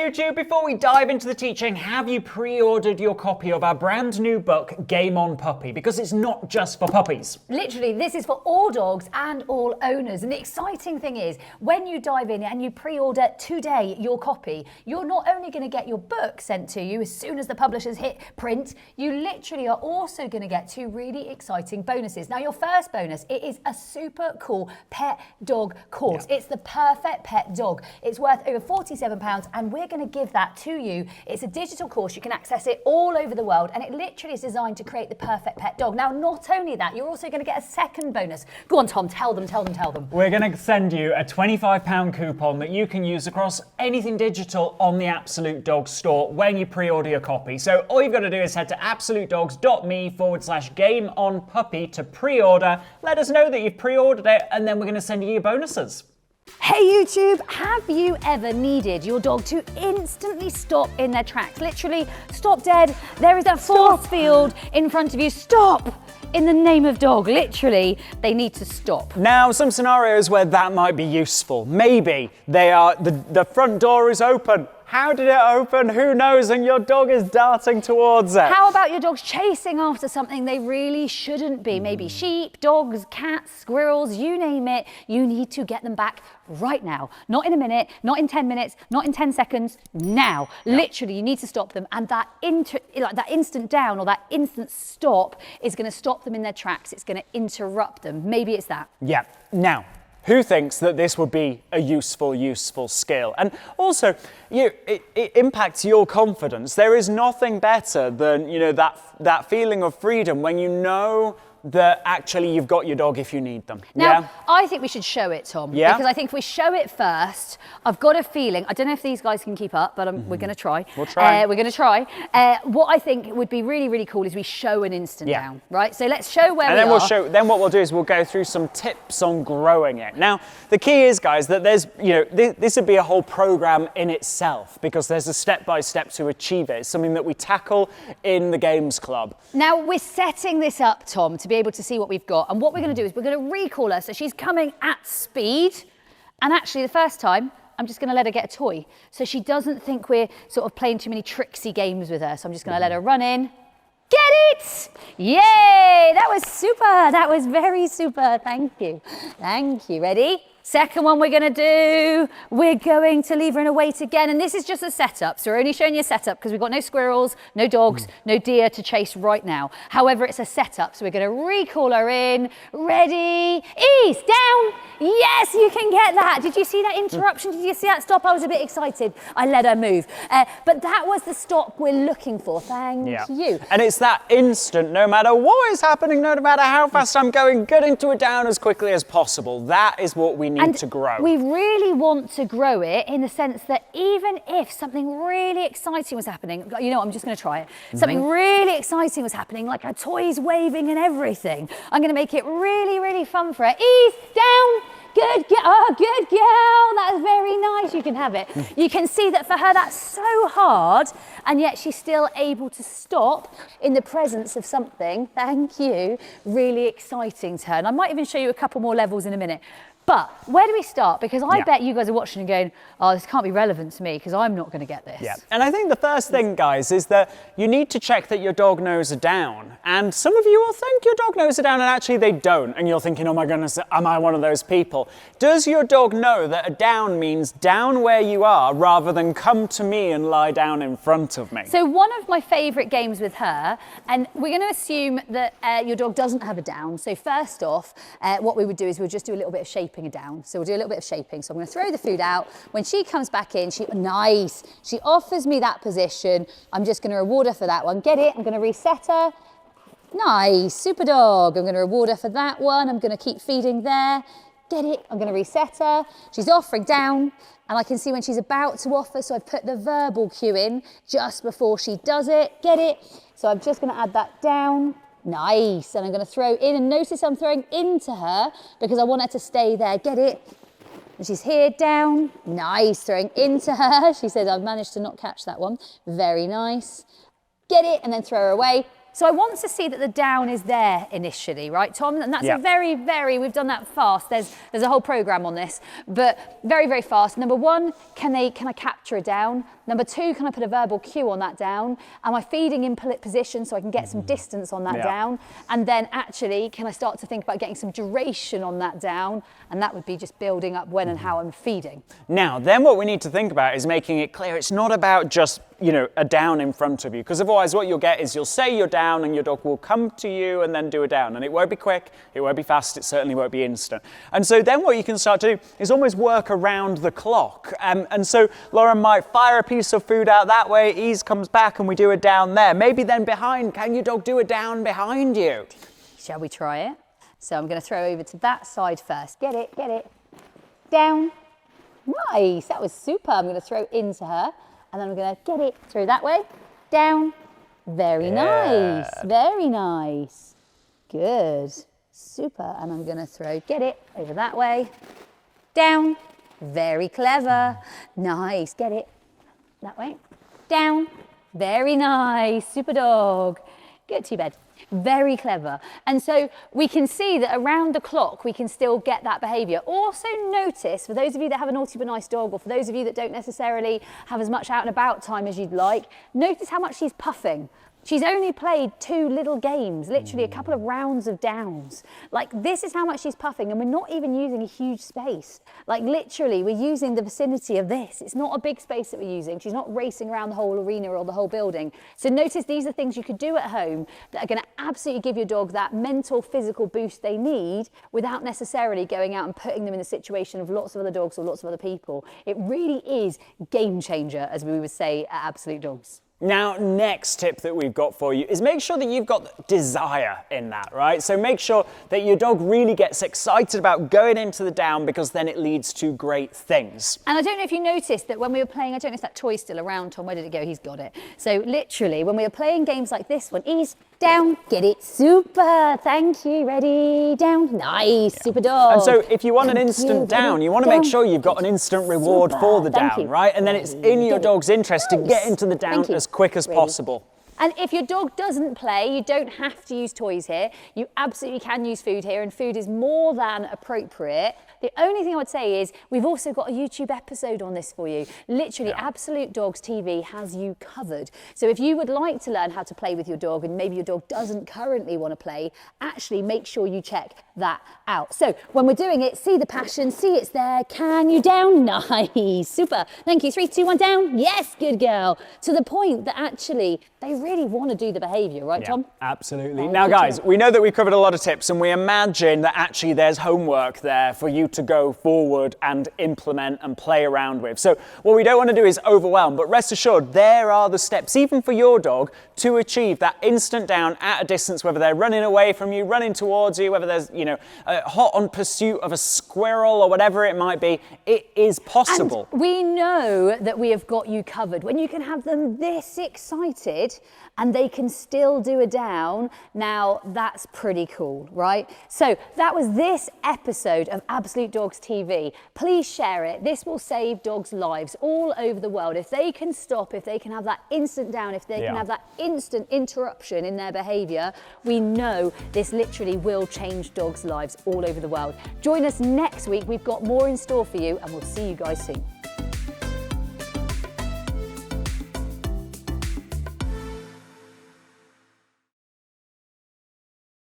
YouTube, before we dive into the teaching, have you pre-ordered your copy of our brand new book, Game On Puppy? Because it's not just for puppies. Literally, this is for all dogs and all owners. And the exciting thing is, when you dive in and you pre-order today your copy, you're not only going to get your book sent to you as soon as the publishers hit print, you literally are also going to get two really exciting bonuses. Now, your first bonus, it is a super cool pet dog course. Yeah. It's the perfect pet dog. It's worth over £47 and we're going to give that to you. It's a digital course. You can access it all over the world and it literally is designed to create the perfect pet dog. Now, not only that, you're also going to get a second bonus. Go on, Tom, tell them. We're going to send you a £25 coupon that you can use across anything digital on the Absolute Dogs store when you pre-order your copy. So all you've got to do is head to absolutedogs.me/GameOnPuppy to pre-order. Let us know that you've pre-ordered it and then we're going to send you your bonuses. Hey YouTube, have you ever needed your dog to instantly stop in their tracks? Literally, stop dead. There is a force field in front of you. Stop! In the name of dog, literally, they need to stop. Now, some scenarios where that might be useful. Maybe the front door is open. How did it open? Who knows? And your dog is darting towards it. How about your dog's chasing after something they really shouldn't be? Maybe sheep, dogs, cats, squirrels, you name it. You need to get them back right now. Not in a minute, not in 10 minutes, not in 10 seconds, now. Yeah. Literally, you need to stop them. And that instant down or that instant stop is going to stop them in their tracks. It's going to interrupt them. Maybe it's that. Yeah. Now, who thinks that this would be a useful skill? And also, it impacts your confidence. There is nothing better than, that feeling of freedom when you know that actually you've got your dog if you need them. Now, I think we should show it, Tom. Yeah? Because I think if we show it first, I've got a feeling, I don't know if these guys can keep up, but we're going to try. We'll try. We're going to try. What I think would be really, really cool is we show an instant down, right? So let's show where we are. Then what we'll do is we'll go through some tips on growing it. Now, the key is, guys, that there's, this would be a whole program in itself because there's a step-by-step to achieve it. It's something that we tackle in the Games Club. Now, we're setting this up, Tom, to be able to see what we've got. And what we're going to do is we're going to recall her. So she's coming at speed. And actually, the first time, I'm just going to let her get a toy. So she doesn't think we're sort of playing too many tricksy games with her. So I'm just going to let her run in. Get it! Yay! That was super. That was very super. Thank you. Thank you. Ready? Second one we're going to do, we're going to leave her in a wait again. And this is just a setup. So we're only showing you a setup because we've got no squirrels, no dogs, no deer to chase right now. However, it's a setup. So we're going to recall her in. Ready? Ease, down. Yes, you can get that. Did you see that interruption? Did you see that stop? I was a bit excited. I let her move. But that was the stop we're looking for. Thank you. And it's that instant, no matter what is happening, no matter how fast I'm going, get into it down as quickly as possible. That is what we need to grow. We really want to grow it in the sense that even if something really exciting was happening, I'm just going to try it. Something really exciting was happening, like her toys waving and everything. I'm going to make it really, really fun for her. Ease, down. Good girl, oh, good girl, that's very nice, you can have it. You can see that for her that's so hard and yet she's still able to stop in the presence of something, thank you, really exciting to her. And I might even show you a couple more levels in a minute. But where do we start? Because I bet you guys are watching and going, oh, this can't be relevant to me because I'm not going to get this. Yeah. And I think the first thing, guys, is that you need to check that your dog knows a down. And some of you will think your dog knows a down and actually they don't. And you're thinking, oh my goodness, am I one of those people? Does your dog know that a down means down where you are rather than come to me and lie down in front of me? So one of my favourite games with her, and we're going to assume that your dog doesn't have a down. So first off, what we would do is we'll just do a little bit of shaping her down. So we'll do a little bit of shaping. So I'm going to throw the food out. When she comes back in, she offers me that position. I'm just going to reward her for that one. Get it? I'm going to reset her. Nice, super dog. I'm going to reward her for that one. I'm going to keep feeding there. Get it? I'm going to reset her. She's offering down. And I can see when she's about to offer, so I've put the verbal cue in just before she does it. Get it? So I'm just going to add that down. Nice, and I'm going to throw in, and notice I'm throwing into her because I want her to stay there. Get it? And she's here, down. Nice, throwing into her. She said, I've managed to not catch that one. Very nice. Get it, and then throw her away. So I want to see that the down is there initially, right, Tom? And that's a very, we've done that fast. There's a whole program on this, but very, very fast. Number one, can I capture a down? Number two, can I put a verbal cue on that down? Am I feeding in position so I can get some distance on that down? And then actually, can I start to think about getting some duration on that down? And that would be just building up when and how I'm feeding. Now, then what we need to think about is making it clear it's not about just, a down in front of you, because otherwise what you'll get is you'll say you're down and your dog will come to you and then do a down, and it won't be quick, it won't be fast, it certainly won't be instant. And so then what you can start to do is almost work around the clock. And so Lauren might fire a piece of food out that way, Ease comes back and we do a down there. Maybe then behind, can your dog do a down behind you? Shall we try it? So I'm going to throw over to that side first. Get it, down. Nice, that was super. I'm going to throw into her. And then I'm going to get it through that way, down. Very nice, very nice. Good, super. And I'm going to get it over that way, down. Very clever. Nice, get it that way, down. Very nice, super dog. Get to bed. Very clever. And so we can see that around the clock, we can still get that behavior. Also notice, for those of you that have a naughty but nice dog, or for those of you that don't necessarily have as much out and about time as you'd like, notice how much she's puffing. She's only played 2 little games, literally a couple of rounds of downs. Like, this is how much she's puffing, and we're not even using a huge space. Like, literally, we're using the vicinity of this. It's not a big space that we're using. She's not racing around the whole arena or the whole building. So notice these are things you could do at home that are going to absolutely give your dog that mental, physical boost they need without necessarily going out and putting them in a situation of lots of other dogs or lots of other people. It really is game changer, as we would say at Absolute Dogs. Now, next tip that we've got for you is make sure that you've got desire in that, right? So make sure that your dog really gets excited about going into the down, because then it leads to great things. And I don't know if you noticed that when we were playing, I don't know if that toy's still around, Tom, where did it go? He's got it. So literally, when we were playing games like this one, Ease, down, get it, super, thank you, ready, down, nice, super dog. And so if you want an instant down, you want to make sure you've got an instant reward for the down, right? And then it's in your dog's interest to get into the down as quick as possible. And if your dog doesn't play, you don't have to use toys here. You absolutely can use food here, and food is more than appropriate. The only thing I would say is we've also got a YouTube episode on this for you. Literally, Absolute Dogs TV has you covered. So if you would like to learn how to play with your dog, and maybe your dog doesn't currently want to play, actually make sure you check that out. So when we're doing it, see the passion, see it's there. Can you down? Nice, super. Thank you. 3, 2, 1, down. Yes, good girl. To the point that actually they really want to do the behavior, right, Tom? Absolutely. Now, guys, we know that we've covered a lot of tips, and we imagine that actually there's homework there for you to go forward and implement and play around with. So what we don't want to do is overwhelm, but rest assured there are the steps, even for your dog, to achieve that instant down at a distance, whether they're running away from you, running towards you, whether there's, hot on pursuit of a squirrel or whatever it might be. It is possible. And we know that we have got you covered. When you can have them this excited and they can still do a down, now that's pretty cool, right? So that was this episode of Absolute Dogs TV. Please share it. This will save dogs' lives all over the world. If they can stop, if they can have that instant down, if they can have that instant interruption in their behavior, we know this literally will change dogs' lives all over the world. Join us next week. We've got more in store for you, and we'll see you guys soon.